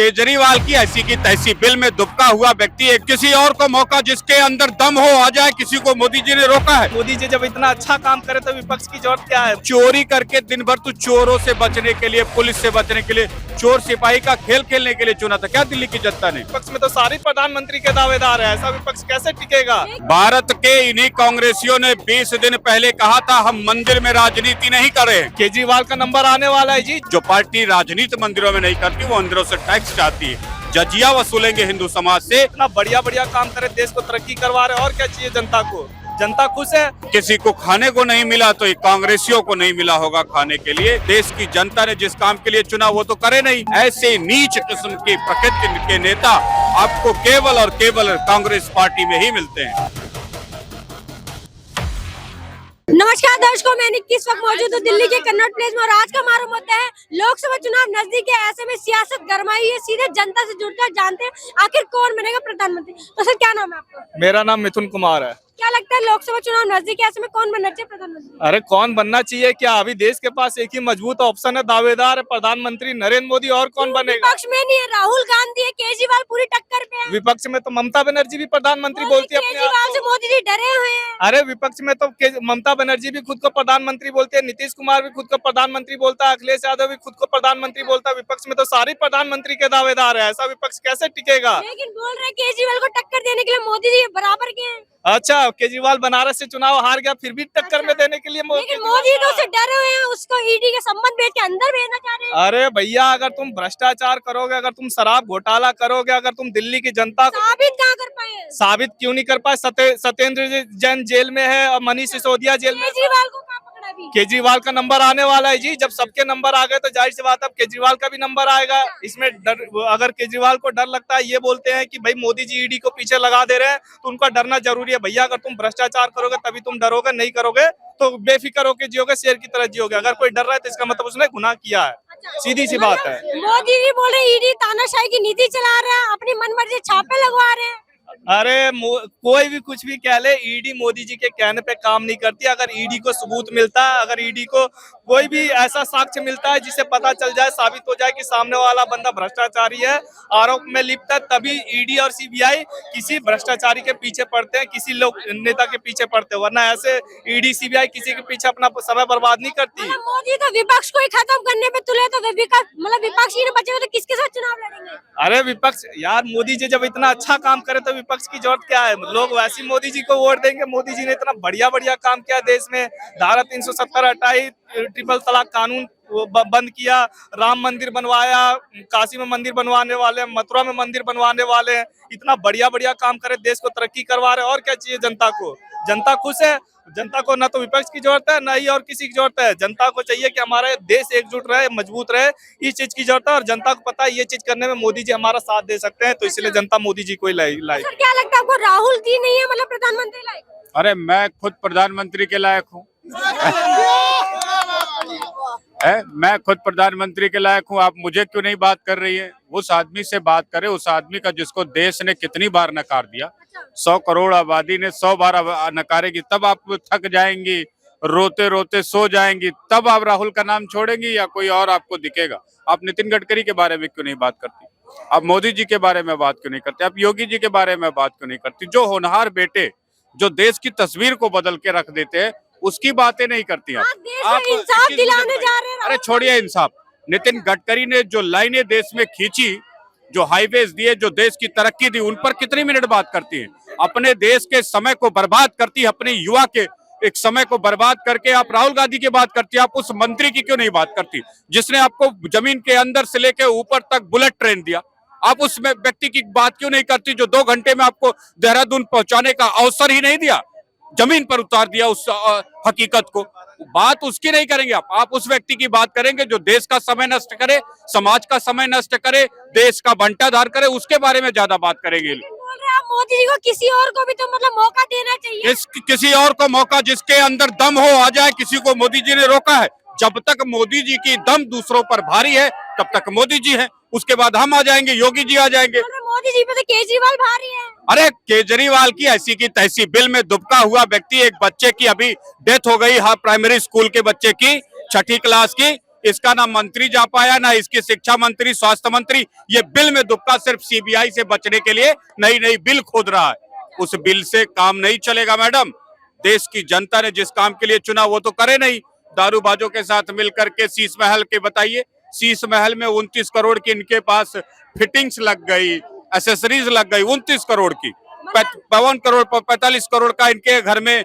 केजरीवाल की ऐसी की तैसी बिल में दुबका हुआ व्यक्ति एक किसी और को मौका जिसके अंदर दम हो आ जाए, किसी को मोदी जी ने रोका है। मोदी जी जब इतना अच्छा काम करे तो विपक्ष की जरूरत क्या है? चोरी करके दिन भर तू चोरों से बचने के लिए, पुलिस से बचने के लिए, चोर सिपाही का खेल खेलने के लिए चुना था क्या दिल्ली की जनता ने? विपक्ष में तो सारे प्रधानमंत्री के दावेदार है, ऐसा विपक्ष कैसे टिकेगा? भारत के इन्हीं कांग्रेसियों ने 20 दिन पहले कहा था हम मंदिर में राजनीति नहीं करें। केजरीवाल का नंबर आने वाला है जी। जो पार्टी राजनीति मंदिरों में नहीं करती वो अंदरों से टैक्स चाहती है, जजिया वसूलेंगे हिंदू समाज से। इतना बढ़िया बढ़िया काम करे, देश को तरक्की करवा रहे, और क्या चाहिए जनता को? जनता खुश है। किसी को खाने को नहीं मिला तो कांग्रेसियों को नहीं मिला होगा खाने के लिए। देश की जनता ने जिस काम के लिए चुना वो तो करे नहीं। ऐसे नीच किस्म की प्रकृति के नेता आपको केवल और केवल कांग्रेस पार्टी में ही मिलते हैं। नमस्कार दर्शकों, मैं इस वक्त मौजूद हूँ दिल्ली के कन्नॉट प्लेस में और आज का हमारा मुद्दा है लोकसभा चुनाव नजदीक है। ऐसे में सियासत गरमाई है, सीधे जनता से जुड़कर जानते हैं आखिर कौन बनेगा प्रधानमंत्री। तो सर क्या नाम है आपका? मेरा नाम मिथुन कुमार है। क्या लगता है लोकसभा चुनाव नजदीक है, ऐसे में कौन बनना चाहिए प्रधानमंत्री? अरे कौन बनना चाहिए क्या? अभी देश के पास एक ही मजबूत ऑप्शन है, दावेदार है प्रधानमंत्री नरेंद्र मोदी। और कौन बनेगा? विपक्ष में नहीं है, राहुल गांधी है, केजरीवाल पूरी टक्कर पे है। विपक्ष में तो ममता बनर्जी भी प्रधानमंत्री बोलती है अपने आप केजरीवाल से को। मोदी जी डरे हुए हैं। अरे विपक्ष में तो ममता बनर्जी भी खुद को प्रधानमंत्री बोलते हैं, नीतीश कुमार भी खुद को प्रधानमंत्री बोलता है, अखिलेश यादव भी खुद को प्रधानमंत्री बोलता है। विपक्ष में तो सारे प्रधानमंत्री के दावेदार है, ऐसा विपक्ष कैसे टिकेगा? लेकिन बोल रहे केजरीवाल को टक्कर देने के लिए मोदी जी बराबर के हैं। अच्छा, केजरीवाल बनारस से चुनाव हार गया, फिर भी टक्कर में देने के लिए लेकिन मोदी तो उससे डरे हुए हैं, उसको ईडी के संबंध भेज के अंदर भेजना चाह रहे हैं। अरे भैया, अगर तुम भ्रष्टाचार करोगे, अगर तुम शराब घोटाला करोगे, अगर तुम दिल्ली की जनता को साबित कहाँ कर पाए? साबित क्यों नहीं कर पाए? सत्येंद्र जैन जेल में है और मनीष सिसोदिया जेल में। केजरीवाल को कहाँ पकड़ा अभी? केजरीवाल का नंबर आने वाला है जी। जब सबके नंबर आ गए तो जाहिर सी बात है अब केजरीवाल का भी नंबर आएगा। इसमें डर, अगर केजरीवाल को डर लगता है, ये बोलते हैं कि भाई मोदी जी ईडी को पीछे लगा दे रहे हैं, तो उनका डरना जरूरी है। भैया अगर तुम भ्रष्टाचार करोगे तभी तुम डरोगे, नहीं करोगे तो बेफिक्र होकर जियोगे, शेर की तरह जियोगे। अगर कोई डर रहा है तो इसका मतलब उसने गुनाह किया है, सीधी सी बात है। मोदी जी बोल रहे ईडी तानाशाही की नीति चला रहा है, अपनी मनमर्जी छापे लगवा रहे हैं। अरे कोई भी कुछ भी कह ले, ईडी मोदी जी के कहने पे काम नहीं करती। अगर ईडी को सबूत मिलता है, अगर ईडी को कोई भी ऐसा साक्ष्य मिलता है जिसे पता चल जाए, साबित हो जाए कि सामने वाला बंदा भ्रष्टाचारी है, आरोप में लिप्त है, तभी ईडी और सीबीआई किसी भ्रष्टाचारी के पीछे पड़ते हैं, किसी लोग नेता के पीछे पड़ते हैं। वरना ऐसे ईडी सीबीआई किसी के पीछे अपना समय बर्बाद नहीं करती। मोदी तो विपक्ष को ही खत्म करने पे तुले, तो विपक्ष ही बचे हुए तो किसके साथ चुनाव लड़ेंगे? अरे विपक्ष यार, मोदी जी जब इतना अच्छा काम करे तो विपक्ष की जरूरत क्या है? लोग वैसे मोदी जी को वोट देंगे। मोदी जी ने इतना बढ़िया बढ़िया काम किया देश में, धारा 370 हटाई, ट्रिपल तलाक कानून बंद किया, राम मंदिर बनवाया, काशी में मंदिर बनवाने वाले, मथुरा में मंदिर बनवाने वाले हैं। इतना बढ़िया बढ़िया काम करे, देश को तरक्की करवा रहे, और क्या चाहिए जनता को? जनता खुश है। जनता को ना तो विपक्ष की जरूरत है, ना ही और किसी की जरूरत है। जनता को चाहिए कि हमारा देश एकजुट रहे, मजबूत रहे, इस चीज की जरूरत है। और जनता को पता है ये चीज करने में मोदी जी हमारा साथ दे सकते हैं, तो इसलिए जनता मोदी जी को ही लाई। क्या लगता है आपको, राहुल जी नहीं है मतलब प्रधानमंत्री लायक? अरे मैं खुद प्रधानमंत्री के लायक हूँ। मैं खुद प्रधानमंत्री के लायक हूँ। आप मुझे क्यों नहीं बात कर रही है? उस आदमी से बात करें, उस आदमी का जिसको देश ने कितनी बार नकार दिया। 100 करोड़ आबादी ने 100 बार नकारेगी, तब आप थक जाएंगी, रोते रोते सो जाएंगी, तब आप राहुल का नाम छोड़ेंगी या कोई और आपको दिखेगा? आप नितिन गडकरी के बारे में क्यों नहीं बात करती? आप मोदी जी के बारे में बात क्यों नहीं करती? आप योगी जी के बारे में बात क्यों नहीं करती? जो होनहार बेटे जो देश की तस्वीर को बदल के रख देते हैं, उसकी बातें नहीं करती आप इंसाफ दिलाने जा रहे हैं। अरे छोड़िए इंसाफ। नितिन गडकरी ने जो लाइनें देश में खींची, जो हाईवेज दिए, जो देश की तरक्की दी, उन पर कितनी मिनट बात करती है? अपने देश के समय को बर्बाद करती है, अपने युवा के एक समय को बर्बाद करके आप राहुल गांधी की बात करती है। आप उस मंत्री की क्यों नहीं बात करती जिसने आपको जमीन के अंदर से लेकर ऊपर तक बुलेट ट्रेन दिया? आप उस व्यक्ति की बात क्यों नहीं करती जो 2 घंटे में आपको देहरादून पहुंचाने का अवसर ही नहीं दिया, जमीन पर उतार दिया उस हकीकत को? बात उसकी नहीं करेंगे आप उस व्यक्ति की बात करेंगे जो देश का समय नष्ट करे, समाज का समय नष्ट करे, देश का बंटाधार करे, उसके बारे में ज्यादा बात करेंगे। बोल रहे आप मोदी जी को किसी और को भी तो मौका देना चाहिए। किसी और को मौका जिसके अंदर दम हो आ जाए, किसी को मोदी जी ने रोका है। जब तक मोदी जी की दम दूसरों पर भारी है तब तक मोदी जी है, उसके बाद हम आ जाएंगे, योगी जी आ जाएंगे। मोदी जी पे तो केजरीवाल भारी है। अरे केजरीवाल की ऐसी की तैसी बिल में दुबका हुआ व्यक्ति, एक बच्चे की अभी डेथ हो गई, हाँ प्राइमरी स्कूल के बच्चे की, 6ठी क्लास की, इसका ना मंत्री जा पाया, ना इसकी शिक्षा मंत्री, स्वास्थ्य मंत्री। ये बिल में दुबका सिर्फ सीबीआई से बचने के लिए नई नई बिल खोद रहा है। उस बिल से काम नहीं चलेगा मैडम। देश की जनता ने जिस काम के लिए चुना वो तो करे नहीं। दारूबाजों के साथ मिलकर के शीश महल के बताइए, शीश महल में 29 करोड़ की इनके पास फिटिंग्स लग गई, एसेसरीज लग गई 29 करोड़ की। 52 करोड़ 45 करोड़ का इनके घर में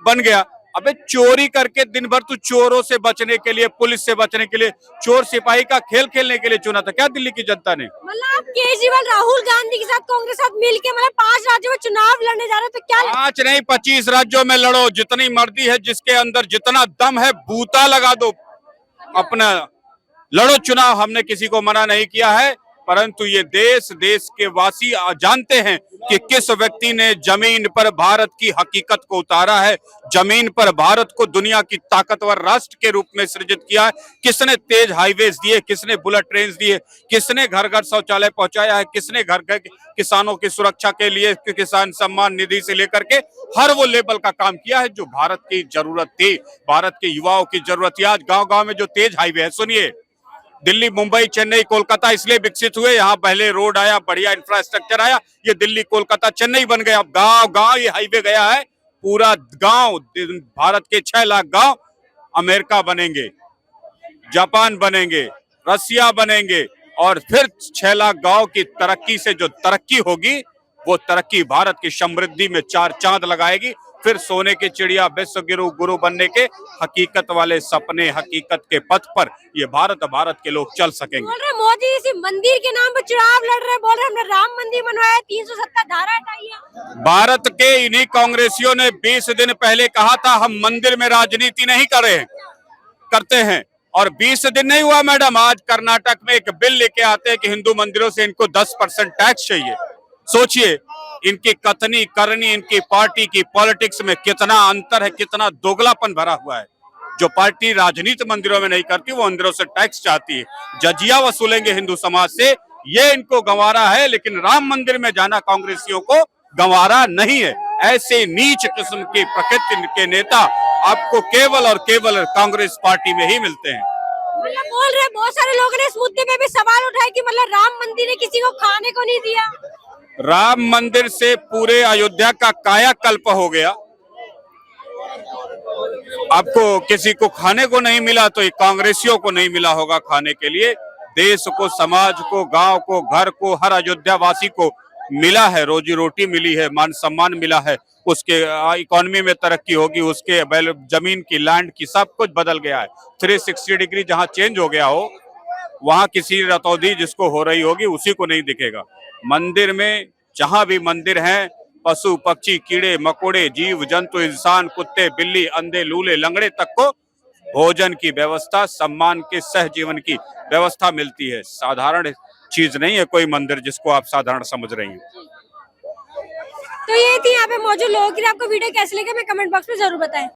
बन गया। अबे चोरी करके दिन भर तू चोरों से बचने के लिए, पुलिस से बचने के लिए, चोर सिपाही का खेल खेलने के लिए चुना था क्या दिल्ली की जनता ने? मतलब केजरीवाल राहुल गांधी के साथ कांग्रेस के साथ मिलके मतलब 5 राज्यों में चुनाव लड़ने जा रहे हैं, तो क्या 5 नहीं 25 राज्यों में लड़ो, जितनी मर्जी है, जिसके अंदर जितना दम है बूता लगा दो, अपना लड़ो चुनाव। हमने किसी को मना नहीं किया है, परंतु ये देश के वासी जानते हैं कि किस व्यक्ति ने जमीन पर भारत की हकीकत को उतारा है, जमीन पर भारत को दुनिया की ताकतवर राष्ट्र के रूप में सृजित किया है। किसने तेज हाईवेज दिए, किसने बुलेट ट्रेन दिए, किसने घर घर शौचालय पहुंचाया है, किसने घर घर किसानों की सुरक्षा के लिए किसान सम्मान निधि से लेकर के हर वो लेवल का काम किया है जो भारत की जरूरत थी, भारत के युवाओं की जरूरत थी। आज गांव गांव में जो तेज हाईवे है, सुनिए, दिल्ली, मुंबई, चेन्नई, कोलकाता इसलिए विकसित हुए, यहाँ पहले रोड आया, बढ़िया इंफ्रास्ट्रक्चर आया, ये दिल्ली, कोलकाता, चेन्नई बन गया। अब गांव गांव ये हाईवे गया है, पूरा गांव, भारत के 6 लाख गांव अमेरिका बनेंगे, जापान बनेंगे, रसिया बनेंगे, और फिर 6 लाख गांव की तरक्की से जो तरक्की होगी वो तरक्की भारत की समृद्धि में 4 चांद लगाएगी। फिर सोने की चिड़िया, विश्व गुरु बनने के हकीकत वाले सपने, हकीकत के पथ पर ये भारत के लोग चल सकेंगे। बोल रहे मोदी इसी मंदिर के नाम पर चुनाव लड़ रहे, बोल रहे हमने राम मंदिर बनवाया, 370 धारा हटाई है। भारत के इन्हीं कांग्रेसियों ने 20 दिन पहले कहा था हम मंदिर में राजनीति नहीं करते हैं, और 20 दिन नहीं हुआ मैडम, आज कर्नाटक में एक बिल लेके आते हैं कि हिंदू मंदिरों से इनको 10% टैक्स चाहिए। सोचिए इनकी कथनी करनी, इनकी पार्टी की पॉलिटिक्स में कितना अंतर है, कितना दोगलापन भरा हुआ है। जो पार्टी राजनीति मंदिरों में नहीं करती वो मंदिरों से टैक्स चाहती है, जजिया वसूलेंगे हिंदू समाज से, ये इनको गंवारा है। लेकिन राम मंदिर में जाना कांग्रेसियों को गंवारा नहीं है। ऐसे नीच किस्म की प्रकृति के नेता आपको केवल और केवल कांग्रेस पार्टी में ही मिलते हैं। मतलब बोल रहे बहुत सारे लोगों ने इस मुद्दे पे भी सवाल उठाए कि मतलब राम मंदिर ने किसी को खाने को नहीं दिया। राम मंदिर से पूरे अयोध्या का कायाकल्प हो गया। आपको किसी को खाने को नहीं मिला तो ये कांग्रेसियों को नहीं मिला होगा खाने के लिए। देश को, समाज को, गांव को, घर को, हर अयोध्या वासी को मिला है, रोजी रोटी मिली है, मान सम्मान मिला है, उसके इकोनॉमी में तरक्की होगी, उसके जमीन की, लैंड की, सब कुछ बदल गया है। 360 डिग्री जहां चेंज हो गया हो वहां किसी रतौंधी जिसको हो रही होगी उसी को नहीं दिखेगा। मंदिर में जहां भी मंदिर हैं, पशु पक्षी, कीड़े मकोड़े, जीव जंतु, इंसान, कुत्ते, बिल्ली, अंधे, लूले, लंगड़े तक को भोजन की व्यवस्था, सम्मान के सहजीवन की व्यवस्था मिलती है। साधारण चीज नहीं है कोई मंदिर जिसको आप साधारण समझ रही हैं। तो ये थी यहाँ पे मौजूद लोगों की, आपको वीडियो कैसे लगे मैं कमेंट बॉक्स में जरूर बताएं।